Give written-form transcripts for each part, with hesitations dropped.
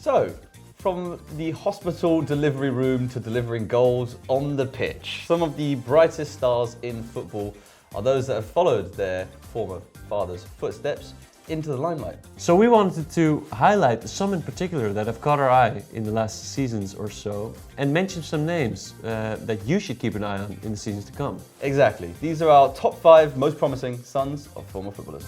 So, from the hospital delivery room to delivering goals on the pitch, some of the brightest stars in football are those that have followed their former father's footsteps into the limelight. So we wanted to highlight some in particular that have caught our eye in the last seasons or so, and mention some names that you should keep an eye on in the seasons to come. Exactly. These are our top 5 most promising sons of former footballers.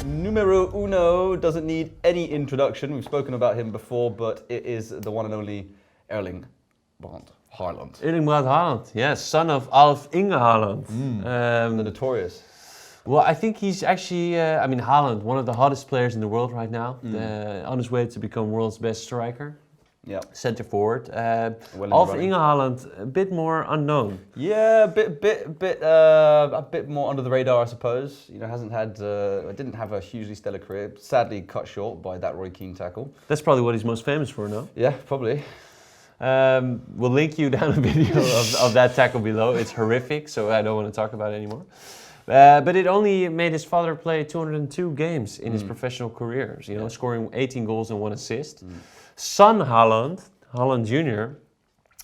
Numero uno doesn't need any introduction. We've spoken about him before, but it is the one and only Erling Brand Haaland. Erling Braut Haaland, yes, son of Alf Inge Haaland. The notorious. Well, I think he's actually, Haaland, one of the hottest players in the world right now, on his way to become world's best striker. Yeah. Centre forward. Well Alf Inge Haaland, a bit more unknown. Yeah, a bit more under the radar, I suppose. You know, didn't have a hugely stellar career. Sadly, cut short by that Roy Keane tackle. That's probably what he's most famous for, no? Yeah, probably. We'll link you down a video of that tackle below. It's horrific, so I don't want to talk about it anymore. But it only made his father play 202 games in his professional career, scoring 18 goals and 1 assist. Son Haaland Jr.,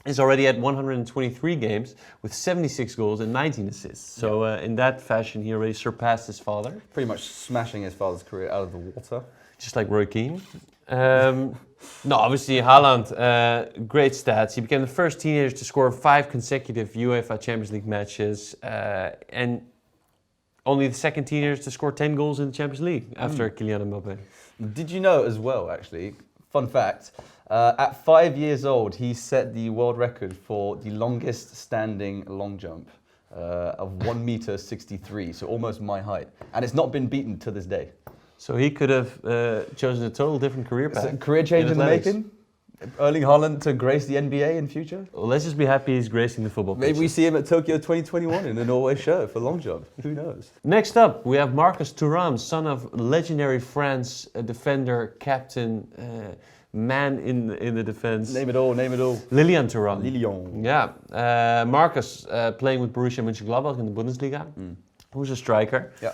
is already at 123 games with 76 goals and 19 assists. So in that fashion, he already surpassed his father. Pretty much smashing his father's career out of the water. Just like Roy Keane. No, obviously Haaland, great stats. He became the first teenager to score 5 consecutive UEFA Champions League matches, and only the second teenager to score 10 goals in the Champions League after Kylian Mbappé. Did you know as well, actually, fun fact, at 5 years old, he set the world record for the longest standing long jump of 1 meter 63, so almost my height. And it's not been beaten to this day. So he could have chosen a total different career path. Career change in the making? Erling Haaland to grace the NBA in future? Well, let's just be happy he's gracing the football pitch. Maybe we see him at Tokyo 2021 in a Norway shirt for long jump. Who knows? Next up, we have Marcus Turram, son of legendary France defender, captain, man in the defense. Name it all, name it all. Lilian Thuram. Lilian. Yeah. Marcus playing with Borussia Mönchengladbach in the Bundesliga. Who's a striker. Yeah.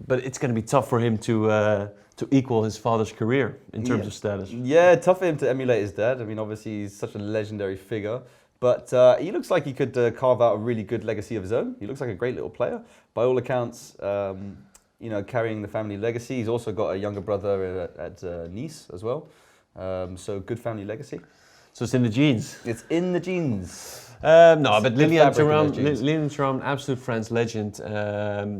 But it's going to be tough for him to equal his father's career in terms of status. Yeah, tough for him to emulate his dad. I mean, obviously he's such a legendary figure, but he looks like he could carve out a really good legacy of his own. He looks like a great little player. By all accounts, carrying the family legacy. He's also got a younger brother at Nice as well. So good family legacy. So it's in the genes. It's in the genes. No, but Lilian Thuram, absolute France legend,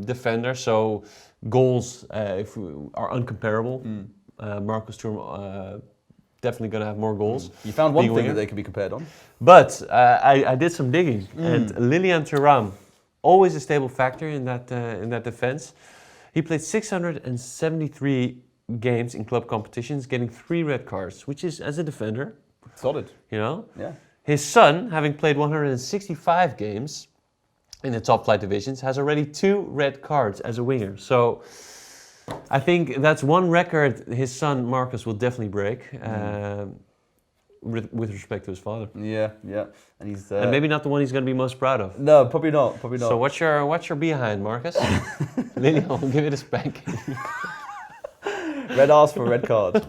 defender. So goals are uncomparable. Marcus Thuram definitely going to have more goals. You found one thing that they can be compared on. But I did some digging, and Lilian Thuram, always a stable factor in that defense. He played 673 games in club competitions, getting 3 red cards, which is, as a defender, solid. Yeah. His son, having played 165 games in the top flight divisions, has already 2 red cards as a winger. So I think that's one record his son Marcus will definitely break with respect to his father. Yeah. And he's and maybe not the one he's going to be most proud of. No, probably not. So what's your behind, Marcus? Lilian will give it a spanking. Red arse for red card.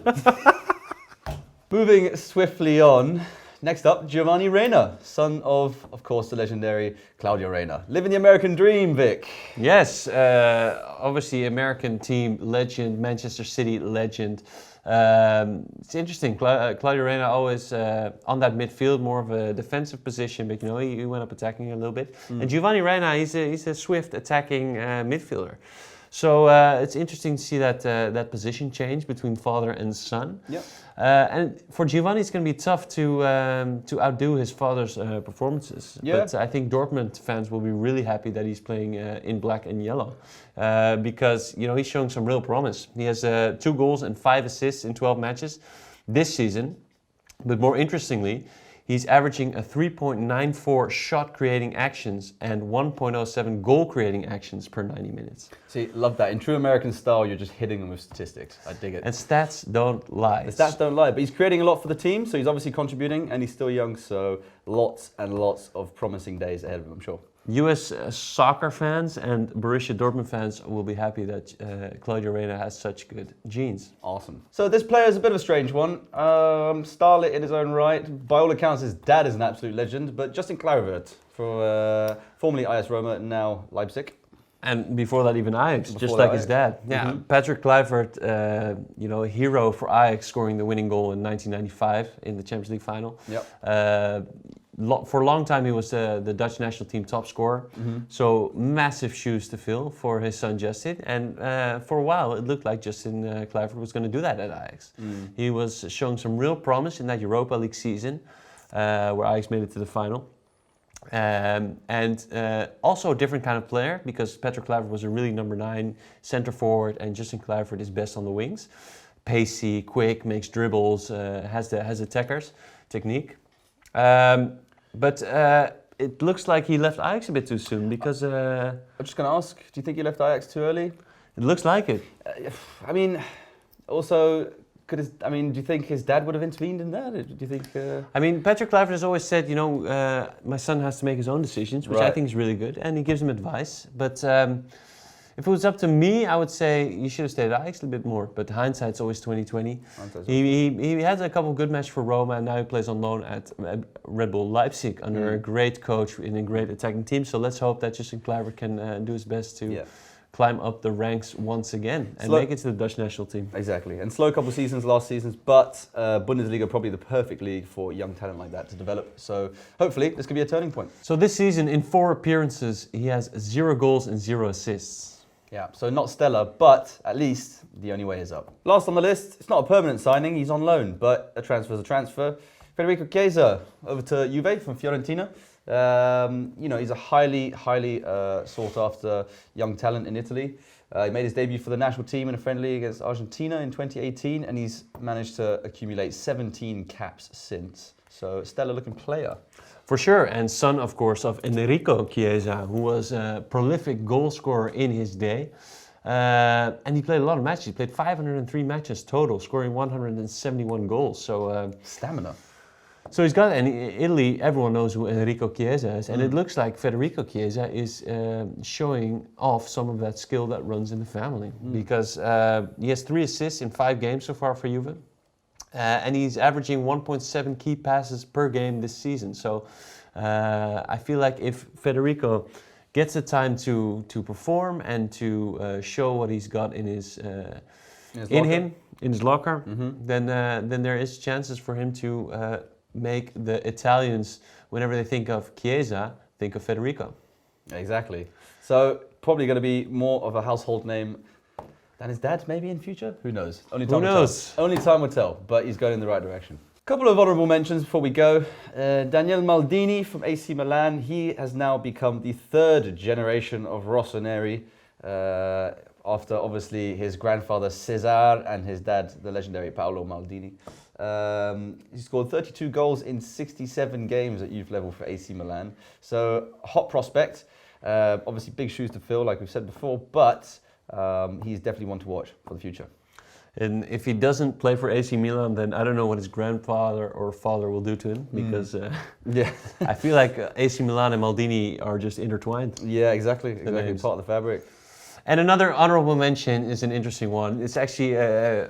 Moving swiftly on. Next up, Giovanni Reyna, son of course, the legendary Claudio Reyna. Living the American dream, Vic. Yes, obviously American team legend, Manchester City legend. It's interesting, Claudio Reyna always on that midfield, more of a defensive position, but he went up attacking a little bit. And Giovanni Reyna, he's a swift attacking midfielder. So it's interesting to see that position change between father and son. Yeah. And for Giovanni, it's going to be tough to outdo his father's performances. Yeah. But I think Dortmund fans will be really happy that he's playing in black and yellow because he's showing some real promise. He has 2 goals and 5 assists in 12 matches this season. But more interestingly, he's averaging a 3.94 shot creating actions and 1.07 goal creating actions per 90 minutes. See, love that. In true American style, you're just hitting them with statistics. I dig it. And stats don't lie. The stats don't lie, but he's creating a lot for the team, so he's obviously contributing, and he's still young, so lots and lots of promising days ahead of him, I'm sure. US soccer fans and Borussia Dortmund fans will be happy that Claudio Reyna has such good genes. Awesome. So this player is a bit of a strange one. Starlet in his own right. By all accounts, his dad is an absolute legend, but Justin Kluivert, for formerly AS Roma, now Leipzig. And before that, even Ajax, Before just that, like his dad. Mm-hmm. Yeah, Patrick Kluivert, hero for Ajax, scoring the winning goal in 1995 in the Champions League final. Yep. For a long time, he was the Dutch national team top scorer. Mm-hmm. So massive shoes to fill for his son Justin. And for a while, it looked like Justin Kluivert was going to do that at Ajax. Mm. He was showing some real promise in that Europa League season, where Ajax made it to the final. Also a different kind of player, because Patrick Kluivert was a really number 9 center forward, and Justin Kluivert is best on the wings. Pacey, quick, makes dribbles, has the attackers technique. But it looks like he left Ajax a bit too soon, because... I'm just going to ask, do you think he left Ajax too early? It looks like it. I mean, also... do you think his dad would have intervened in that? Do you think... I mean, Patrick Kluivert has always said, my son has to make his own decisions, which I Right. think is really good, and he gives him advice. But if it was up to me, I would say you should have stayed at Ajax a little bit more. But hindsight's always 20/20. He had a couple of good matches for Roma, and now he plays on loan at Red Bull Leipzig under a great coach in a great attacking team. So let's hope that Justin Kluivert can do his best to... Yeah. climb up the ranks once again and make it to the Dutch national team. Exactly. And slow couple seasons, last seasons, but Bundesliga probably the perfect league for young talent like that to develop. So hopefully this could be a turning point. So this season, in 4 appearances, he has 0 goals and 0 assists. Yeah, so not stellar, but at least the only way is up. Last on the list, it's not a permanent signing, he's on loan, but a transfer is a transfer. Federico Chiesa over to Juve from Fiorentina. He's a highly sought after young talent in Italy. He made his debut for the national team in a friendly against Argentina in 2018, and he's managed to accumulate 17 caps since. So stellar looking player. For sure, and son, of course, of Federico Chiesa, who was a prolific goal scorer in his day. And he played a lot of matches. He played 503 matches total, scoring 171 goals. So Stamina. So he's got, and in Italy, everyone knows who Federico Chiesa is, and it looks like Federico Chiesa is showing off some of that skill that runs in the family, because he has 3 assists in 5 games so far for Juve, and he's averaging 1.7 key passes per game this season. So I feel like if Federico gets the time to perform and to show what he's got in his locker, then there is chances for him to make the Italians, whenever they think of Chiesa, think of Federico. Exactly. So probably going to be more of a household name than his dad maybe in future. Who knows? Only time Who will knows? tell. Only time will tell, but he's going in the right direction. Couple of honourable mentions before we go. Daniele Maldini from AC Milan. He has now become the 3rd generation of Rossoneri, after obviously his grandfather Cesar and his dad, the legendary Paolo Maldini. He scored 32 goals in 67 games at youth level for AC Milan. So hot prospect. Obviously big shoes to fill, like we've said before, but he's definitely one to watch for the future. And if he doesn't play for AC Milan, then I don't know what his grandfather or father will do to him, because Yeah. I feel like AC Milan and Maldini are just intertwined. Yeah, exactly. names. Part of the fabric. And another honorable mention is an interesting one. It's actually a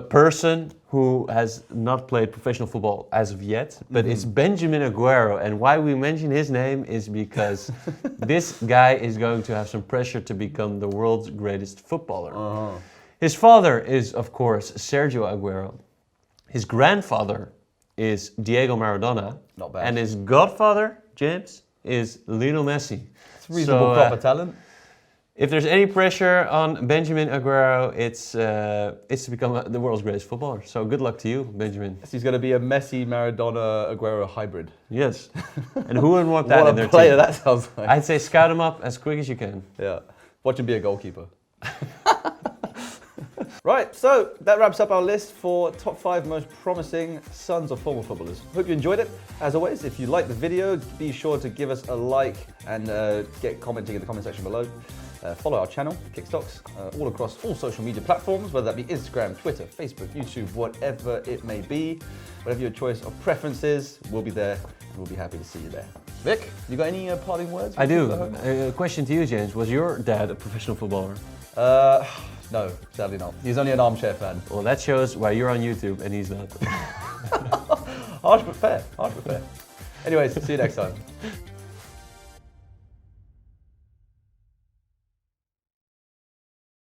person who has not played professional football as of yet, but it's Benjamin Aguero. And why we mention his name is because this guy is going to have some pressure to become the world's greatest footballer. His father is, of course, Sergio Aguero. His grandfather is Diego Maradona. Not bad. And his godfather, James, is Lionel Messi. It's reasonable proper talent. If there's any pressure on Benjamin Aguero, it's to become the world's greatest footballer. So good luck to you, Benjamin. So he's going to be a Messi, Maradona, Aguero hybrid. Yes. And who wouldn't want that What in their a player team? that sounds like. I'd say scout him up as quick as you can. Yeah. Watch him be a goalkeeper. Right, so that wraps up our list for top 5 most promising sons of former footballers. Hope you enjoyed it. As always, if you liked the video, be sure to give us a like and get commenting in the comment section below. Follow our channel, KickSTOX, all across all social media platforms, whether that be Instagram, Twitter, Facebook, YouTube, whatever it may be. Whatever your choice of preference is, we'll be there and we'll be happy to see you there. Vic, you got any parting words? I do. A question to you, James. Was your dad a professional footballer? No, sadly not. He's only an armchair fan. Well, that shows why you're on YouTube and he's not. Harsh but fair. Harsh but fair. Anyways, see you next time.